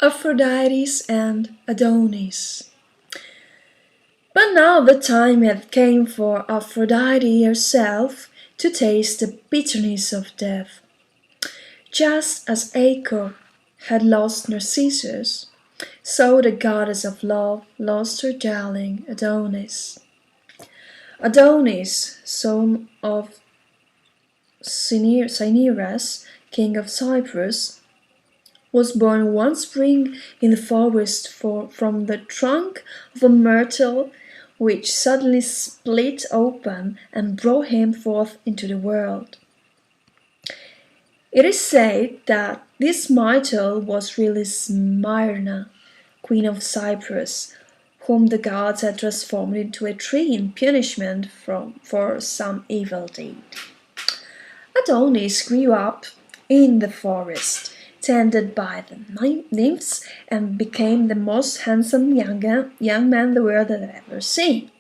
Aphrodites and Adonis. But now the time had come for Aphrodite herself to taste the bitterness of death. Just as Echo had lost Narcissus, so the goddess of love lost her darling Adonis. Adonis, son of Cinyras, king of Cyprus, was born one spring in the forest from the trunk of a myrtle which suddenly split open and brought him forth into the world. It is said that this myrtle was really Smyrna, queen of Cyprus, whom the gods had transformed into a tree in punishment for some evil deed. Adonis grew up in the forest, tended by the nymphs, and became the most handsome young man the world had ever seen.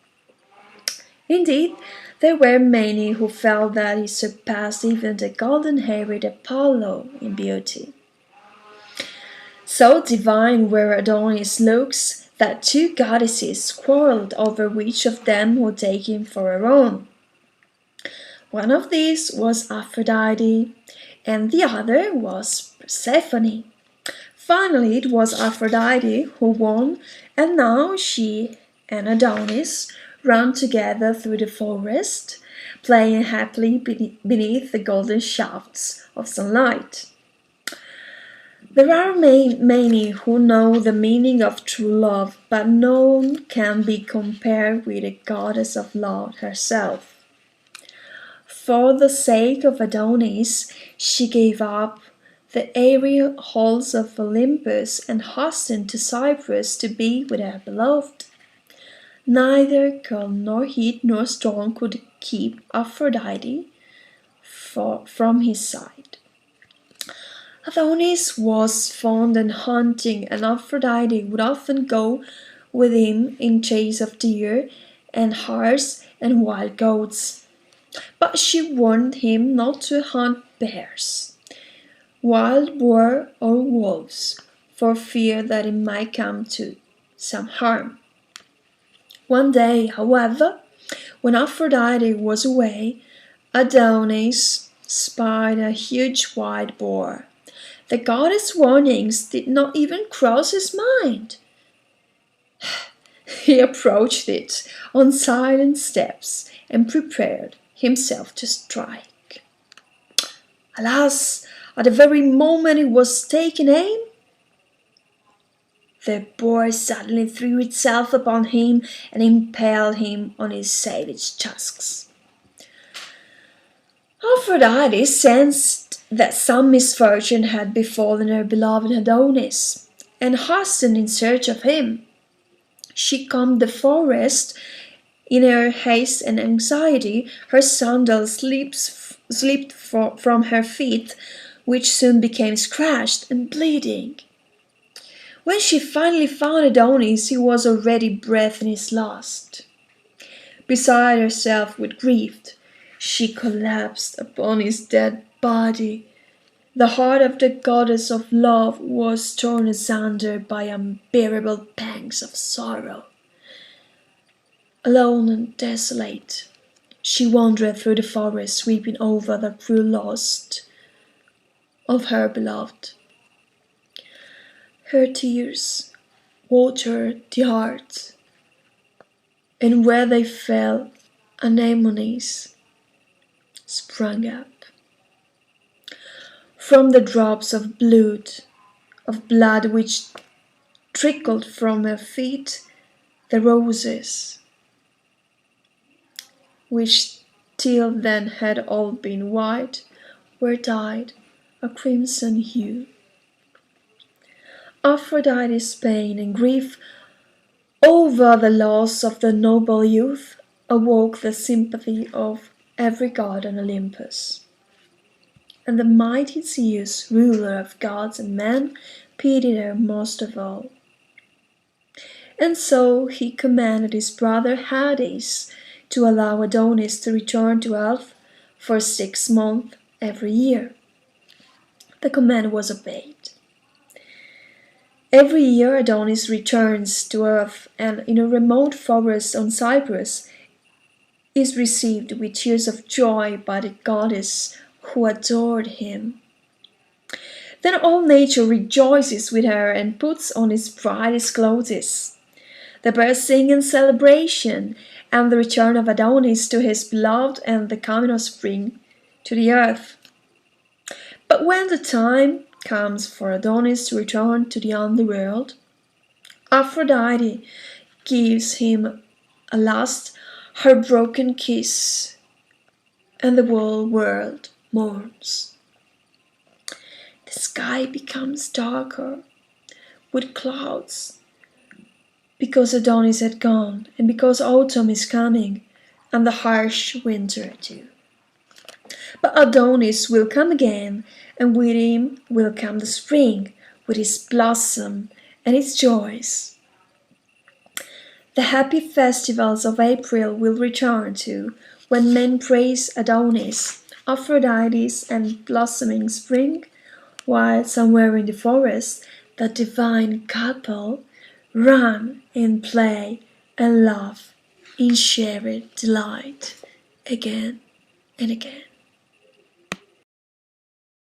Indeed, there were many who felt that he surpassed even the golden-haired Apollo in beauty. So divine were Adonis' looks that two goddesses quarreled over which of them would take him for her own. One of these was Aphrodite, and the other was Persephone. Finally, it was Aphrodite who won, and now she and Adonis run together through the forest, playing happily beneath the golden shafts of sunlight. There are many who know the meaning of true love, but none can be compared with the goddess of love herself. For the sake of Adonis, she gave up the airy halls of Olympus and hastened to Cyprus to be with her beloved. Neither cold nor heat nor storm could keep Aphrodite from his side. Adonis was fond of hunting, and Aphrodite would often go with him in chase of deer and hares and wild goats. But she warned him not to hunt bears, wild boar, or wolves, for fear that it might come to some harm. One day, however, when Aphrodite was away, Adonis spied a huge white boar. The goddess' warnings did not even cross his mind. He approached it on silent steps and prepared himself to strike. Alas, at the very moment he was taking aim, the boar suddenly threw itself upon him and impaled him on its savage tusks. Aphrodite sensed that some misfortune had befallen her beloved Adonis, and hastened in search of him. She combed the forest. In her haste and anxiety, her sandals slipped from her feet, which soon became scratched and bleeding. When she finally found Adonis, he was already breathing his last. Beside herself with grief, she collapsed upon his dead body. The heart of the goddess of love was torn asunder by unbearable pangs of sorrow. Alone and desolate, she wandered through the forest, weeping over the cruel loss of her beloved. Her tears watered the heart, and where they fell, anemones sprang up. From the drops of blood which trickled from her feet, the roses, which till then had all been white, were dyed a crimson hue. Aphrodite's pain and grief over the loss of the noble youth awoke the sympathy of every god on Olympus. And the mighty Zeus, ruler of gods and men, pitied her most of all. And so he commanded his brother Hades to allow Adonis to return to Earth for 6 months every year. The command was obeyed. Every year Adonis returns to earth and in a remote forest on Cyprus is received with tears of joy by the goddess who adored him. Then all nature rejoices with her and puts on its brightest clothes. The birds sing in celebration, and the return of Adonis to his beloved and the coming of spring to the earth. But when the time comes for Adonis to return to the underworld, Aphrodite gives him a last heartbroken kiss, and the whole world mourns. The sky becomes darker with clouds because Adonis had gone and because autumn is coming and the harsh winter too. But Adonis will come again, and with him will come the spring with its blossom and its joys. The happy festivals of April will return too, when men praise Adonis, Aphrodite, and blossoming spring, while somewhere in the forest the divine couple run in play and laugh in shared delight again and again.